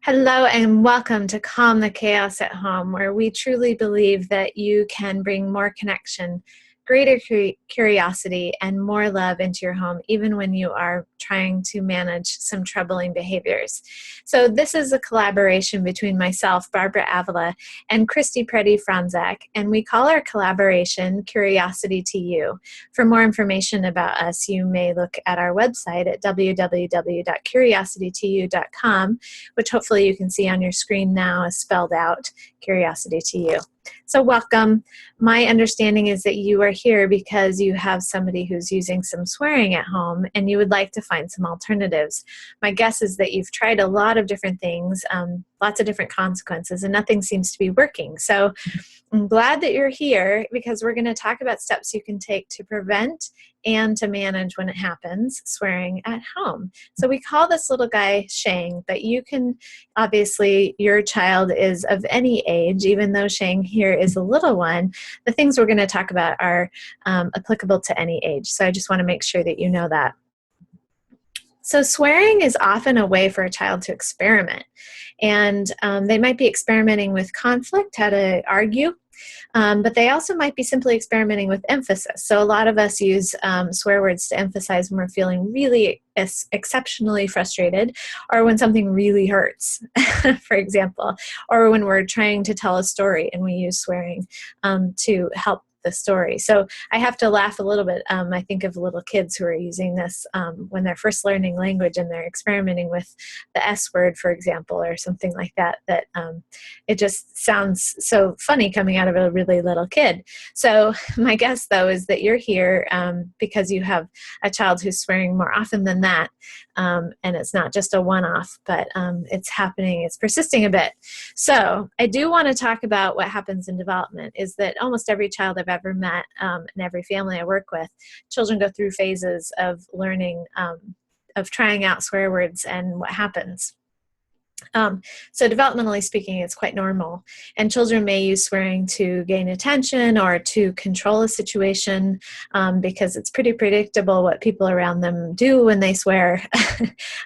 Hello and welcome to Calm the Chaos at Home, where we truly believe that you can bring more connection, greater curiosity, and more love into your home, even when you are trying to manage some troubling behaviors. So this is a collaboration between myself, Barbara Avila, and Christy Preddy Franzak, and we call our collaboration Curiosity to You. For more information about us, you may look at our website at www.curiositytoyou.com, which hopefully you can see on your screen now is spelled out, Curiosity to You. So welcome. My understanding is that you are here because you have somebody who's using some swearing at home and you would like to find some alternatives. My guess is that you've tried a lot of different things, lots of different consequences, and nothing seems to be working. So I'm glad that you're here because we're going to talk about steps you can take to prevent and to manage when it happens, swearing at home. So we call this little guy Sheng, but you can, obviously, your child is of any age, even though Sheng here is a little one. The things we're going to talk about are applicable to any age. So I just want to make sure that you know that. So swearing is often a way for a child to experiment. And they might be experimenting with conflict, how to argue, but they also might be simply experimenting with emphasis. So a lot of us use swear words to emphasize when we're feeling really exceptionally frustrated, or when something really hurts, for example, or when we're trying to tell a story and we use swearing to help the story. So I have to laugh a little bit. I think of little kids who are using this when they're first learning language and they're experimenting with the S word, for example, or something like that, that it just sounds so funny coming out of a really little kid. So my guess, though, is that you're here because you have a child who's swearing more often than that. And it's not just a one-off, but it's happening, it's persisting a bit. So I do want to talk about what happens in development is that almost every child I've ever met and every family I work with, children go through phases of learning, of trying out swear words and what happens. So developmentally speaking, it's quite normal. And children may use swearing to gain attention or to control a situation because it's pretty predictable what people around them do when they swear.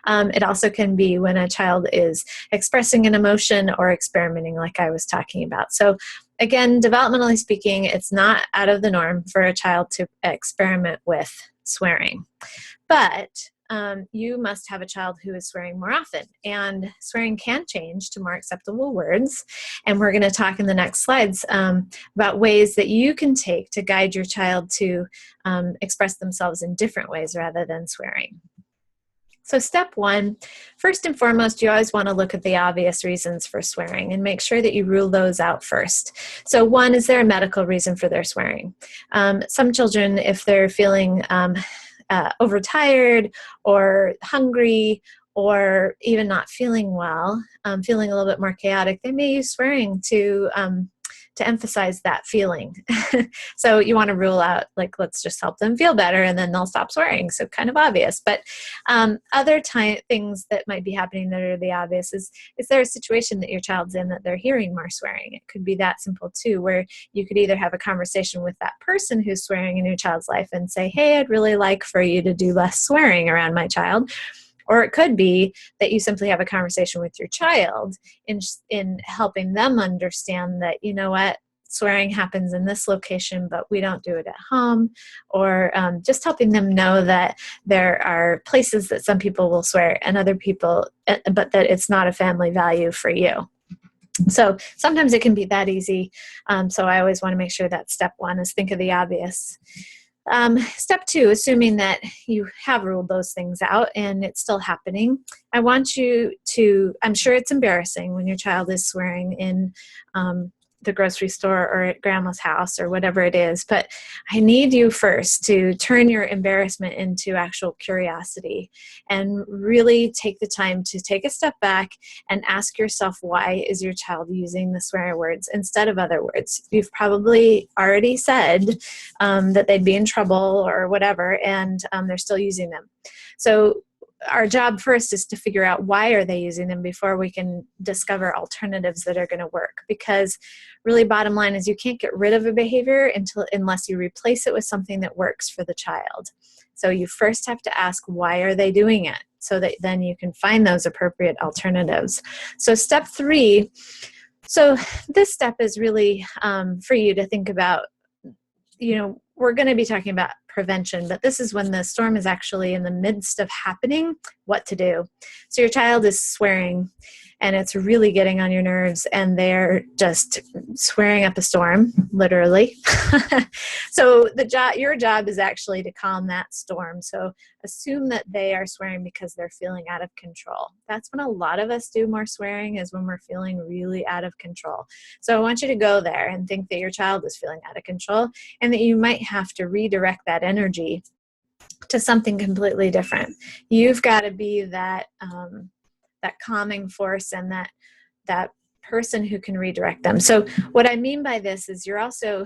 It also can be when a child is expressing an emotion or experimenting like I was talking about. So again, developmentally speaking, it's not out of the norm for a child to experiment with swearing. But you must have a child who is swearing more often, and swearing can change to more acceptable words. And we're going to talk in the next slides about ways that you can take to guide your child to express themselves in different ways rather than swearing. So step one, first and foremost, you always want to look at the obvious reasons for swearing and make sure that you rule those out first. So one, is there a medical reason for their swearing? Some children, if they're feeling overtired or hungry or even not feeling well, feeling a little bit more chaotic, they may use swearing to emphasize that feeling. So you want to rule out, like, let's just help them feel better and then they'll stop swearing. So kind of obvious. But other things that might be happening that are the obvious is there a situation that your child's in that they're hearing more swearing? It could be that simple too, where you could either have a conversation with that person who's swearing in your child's life and say, hey, I'd really like for you to do less swearing around my child. Or it could be that you simply have a conversation with your child in helping them understand that, you know what, swearing happens in this location, but we don't do it at home. Or just helping them know that there are places that some people will swear and other people, but that it's not a family value for you. So sometimes it can be that easy. So I always want to make sure that step one is think of the obvious. Step two, assuming that you have ruled those things out and it's still happening, I want you to, I'm sure it's embarrassing when your child is swearing in the grocery store or at grandma's house or whatever it is, but I need you first to turn your embarrassment into actual curiosity and really take the time to take a step back and ask yourself, why is your child using the swear words instead of other words? You've probably already said that they'd be in trouble or whatever, and they're still using them. So our job first is to figure out why are they using them before we can discover alternatives that are going to work. Because really, bottom line is you can't get rid of a behavior unless you replace it with something that works for the child. So you first have to ask, why are they doing it? So that then you can find those appropriate alternatives. So step 3, so this step is really for you to think about, we're going to be talking about prevention, but this is when the storm is actually in the midst of happening, what to do. So your child is swearing and it's really getting on your nerves and they're just swearing up a storm, literally. So your job is actually to calm that storm. So assume that they are swearing because they're feeling out of control. That's when a lot of us do more swearing, is when we're feeling really out of control. So I want you to go there and think that your child is feeling out of control and that you might have to redirect that energy to something completely different. You've got to be that calming force and that person who can redirect them. So what I mean by this is you're also,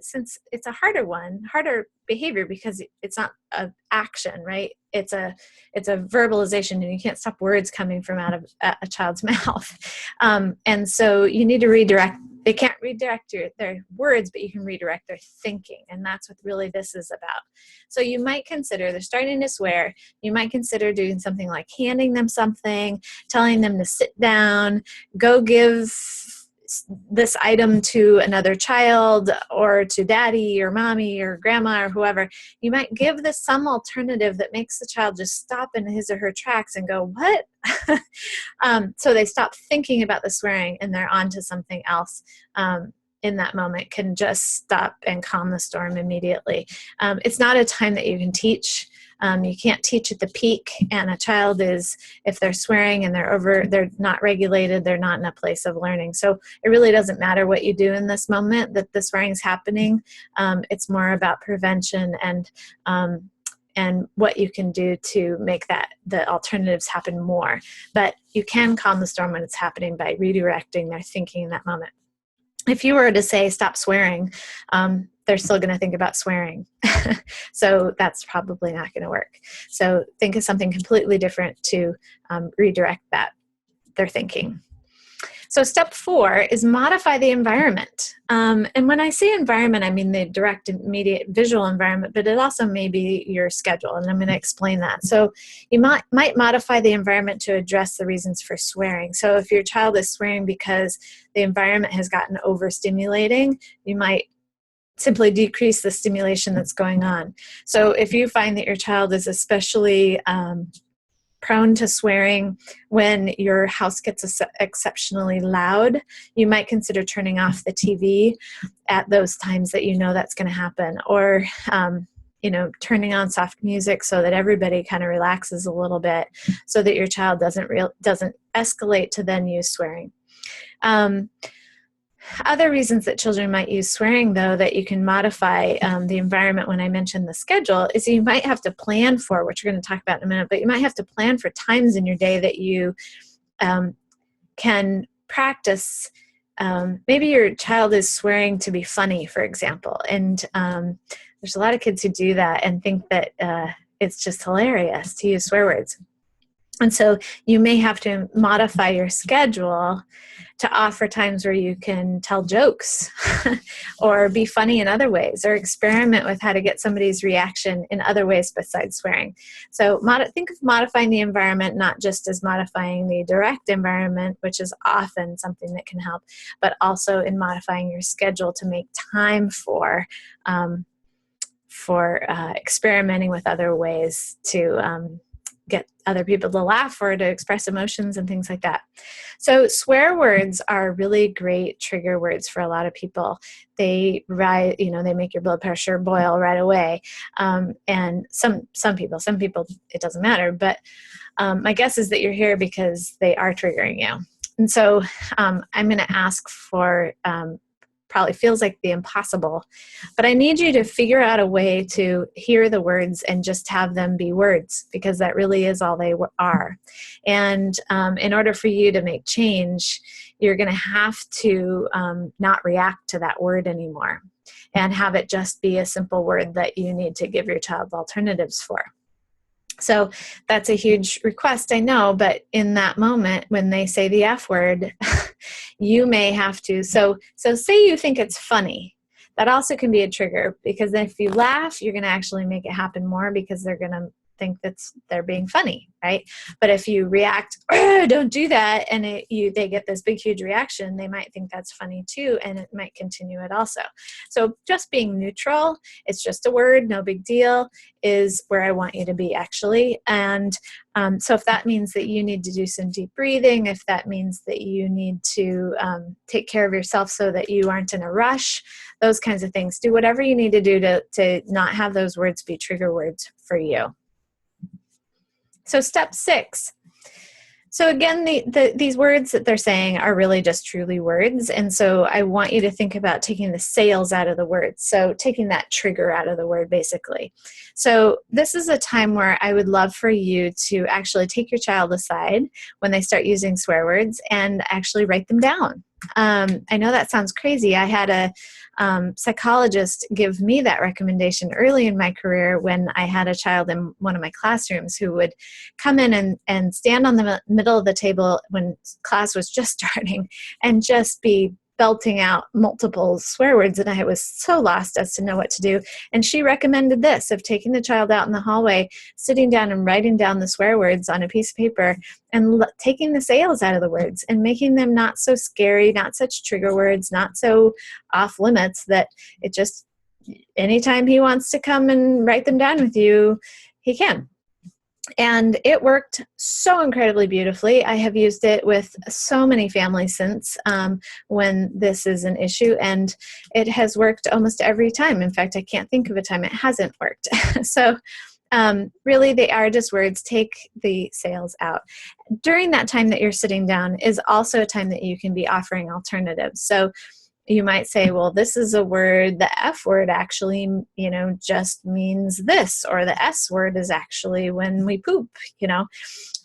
since it's a harder behavior because it's not an action, right? It's a verbalization, and you can't stop words coming from out of a child's mouth. And so you need to redirect. They can't redirect their words, but you can redirect their thinking. And that's what really this is about. So you might consider, they're starting to swear, you might consider doing something like handing them something, telling them to sit down, go give this item to another child or to daddy or mommy or grandma or whoever. You might give this some alternative that makes the child just stop in his or her tracks and go, what? So they stop thinking about the swearing and they're on to something else. In that moment, can just stop and calm the storm immediately. It's not a time that you can teach. You can't teach at the peak, and a child is, if they're swearing and they're not regulated, they're not in a place of learning. So it really doesn't matter what you do in this moment that the swearing's happening. It's more about prevention and what you can do to make the alternatives happen more. But you can calm the storm when it's happening by redirecting their thinking in that moment. If you were to say, stop swearing, they're still going to think about swearing. So that's probably not going to work. So think of something completely different to redirect their thinking. So step 4 is modify the environment. And when I say environment, I mean the direct, immediate visual environment, but it also may be your schedule, and I'm going to explain that. So you might modify the environment to address the reasons for swearing. So if your child is swearing because the environment has gotten overstimulating, you might simply decrease the stimulation that's going on. So if you find that your child is especially prone to swearing when your house gets exceptionally loud, you might consider turning off the TV at those times that you know that's going to happen, or turning on soft music so that everybody kind of relaxes a little bit, so that your child doesn't escalate to then use swearing. Other reasons that children might use swearing, though, that you can modify the environment when I mentioned the schedule, is you might have to plan for, which we're going to talk about in a minute, but you might have to plan for times in your day that you can practice. Maybe your child is swearing to be funny, for example, and there's a lot of kids who do that and think that it's just hilarious to use swear words. And so you may have to modify your schedule to offer times where you can tell jokes or be funny in other ways, or experiment with how to get somebody's reaction in other ways besides swearing. So think of modifying the environment not just as modifying the direct environment, which is often something that can help, but also in modifying your schedule to make time for experimenting with other ways to get other people to laugh or to express emotions and things like that. So swear words are really great trigger words for a lot of people. They make your blood pressure boil right away. And some people, it doesn't matter. But my guess is that you're here because they are triggering you. And so I'm going to ask for probably feels like the impossible, but I need you to figure out a way to hear the words and just have them be words, because that really is all they are. And in order for you to make change, you're going to have to not react to that word anymore and have it just be a simple word that you need to give your child alternatives for. So that's a huge request, I know, but in that moment when they say the F word, you may have to, so say you think it's funny. That also can be a trigger, because if you laugh, you're going to actually make it happen more, because they're going to think they're being funny, right? But if you react, don't do that, and they get this big, huge reaction, they might think that's funny too, and it might continue it also. So just being neutral, it's just a word, no big deal, is where I want you to be, actually. And so if that means that you need to do some deep breathing, if that means that you need to take care of yourself so that you aren't in a rush, those kinds of things, do whatever you need to do to not have those words be trigger words for you. So step 6. So again, these words that they're saying are really just truly words. And so I want you to think about taking the sales out of the words. So taking that trigger out of the word, basically. So this is a time where I would love for you to actually take your child aside when they start using swear words and actually write them down. I know that sounds crazy. I had a psychologist give me that recommendation early in my career when I had a child in one of my classrooms who would come in and stand on the middle of the table when class was just starting and just be belting out multiple swear words, and I was so lost as to know what to do. And she recommended this, of taking the child out in the hallway, sitting down and writing down the swear words on a piece of paper, and taking the sales out of the words and making them not so scary, not such trigger words, not so off limits, that it just, anytime he wants to come and write them down with you, he can. And it worked so incredibly beautifully. I have used it with so many families since, when this is an issue, and it has worked almost every time. In fact, I can't think of a time it hasn't worked. So really, they are just words. Take the sales out. During that time that you're sitting down is also a time that you can be offering alternatives. So you might say, well, this is a word, the F word actually, just means this, or the S word is actually when we poop,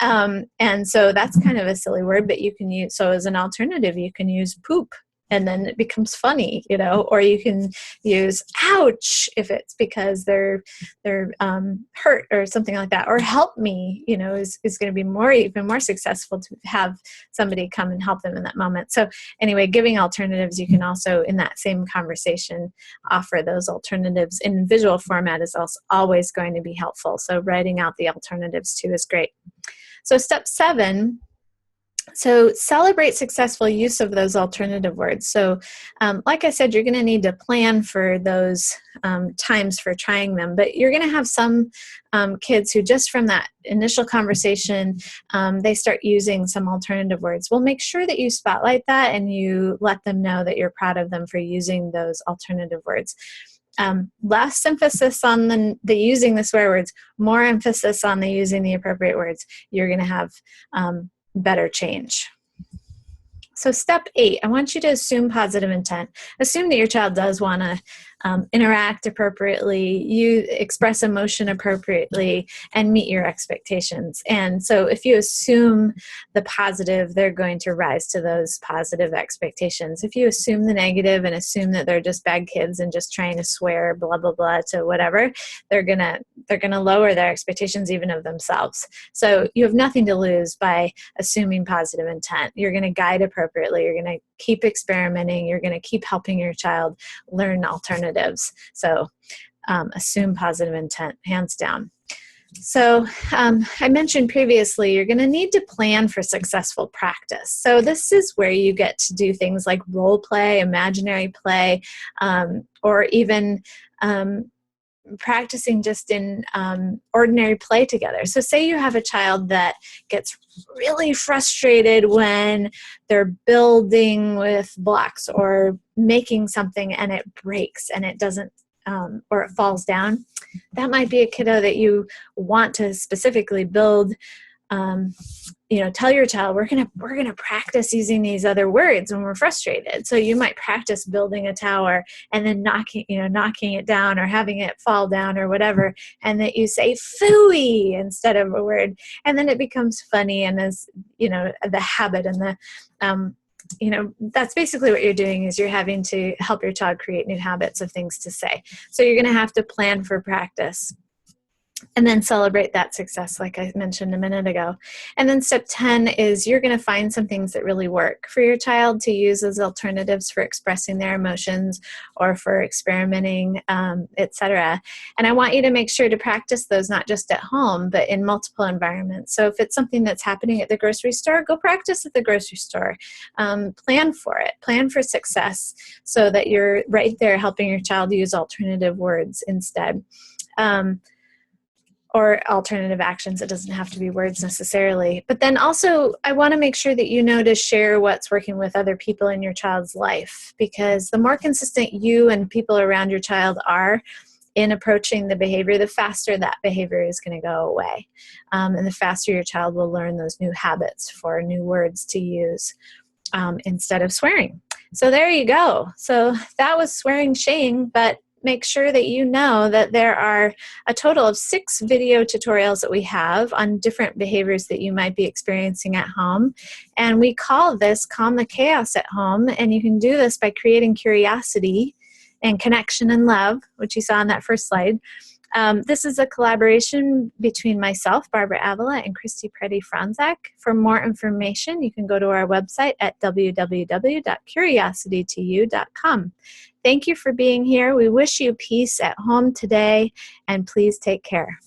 and so that's kind of a silly word, but you can use, so as an alternative, you can use poop, and then it becomes funny, or you can use ouch if it's because they're hurt or something like that, or help me, is going to be even more successful to have somebody come and help them in that moment. So anyway, giving alternatives, you can also, in that same conversation, offer those alternatives in visual format is also always going to be helpful. So writing out the alternatives too is great. So step 7, so celebrate successful use of those alternative words. So like I said, you're going to need to plan for those times for trying them, but you're going to have some kids who just from that initial conversation, they start using some alternative words. Well, make sure that you spotlight that and you let them know that you're proud of them for using those alternative words. Less emphasis on the using the swear words, more emphasis on the using the appropriate words. You're going to have better change. So step 8, I want you to assume positive intent. Assume that your child does want to interact appropriately, you express emotion appropriately, and meet your expectations. And so if you assume the positive, they're going to rise to those positive expectations. If you assume the negative and assume that they're just bad kids and just trying to swear blah blah blah to whatever, they're gonna lower their expectations even of themselves. So you have nothing to lose by assuming positive intent. You're going to guide appropriately. You're going to keep experimenting. You're going to keep helping your child learn alternatives. So assume positive intent, hands down. So I mentioned previously, you're going to need to plan for successful practice. So this is where you get to do things like role play, imaginary play, or even practicing just in ordinary play together. So say you have a child that gets really frustrated when they're building with blocks or making something and it breaks and it doesn't, or it falls down. That might be a kiddo that you want to specifically build. Tell your child, we're gonna practice using these other words when we're frustrated. So you might practice building a tower and then knocking it down or having it fall down or whatever, and that you say phooey instead of a word, and then it becomes funny, and as the habit and the that's basically what you're doing, is you're having to help your child create new habits of things to say. So you're going to have to plan for practice. and then celebrate that success like I mentioned a minute ago. And then step 10 is you're going to find some things that really work for your child to use as alternatives for expressing their emotions or for experimenting, etc. And I want you to make sure to practice those not just at home, but in multiple environments. So if it's something that's happening at the grocery store, go practice at the grocery store. Plan for it. Plan for success so that you're right there helping your child use alternative words instead. Or alternative actions. It doesn't have to be words necessarily. But then also, I want to make sure that you know to share what's working with other people in your child's life, because the more consistent you and people around your child are in approaching the behavior, the faster that behavior is going to go away. And the faster your child will learn those new habits for new words to use instead of swearing. So there you go. So that was swearing Sheng, but make sure that you know that there are a total of 6 video tutorials that we have on different behaviors that you might be experiencing at home. And we call this Calm the Chaos at Home. And you can do this by creating curiosity and connection and love, which you saw on that first slide. This is a collaboration between myself, Barbara Avila, and Christy Preddy-Franzak. For more information, you can go to our website at www.curiositytoyou.com. Thank you for being here. We wish you peace at home today, and please take care.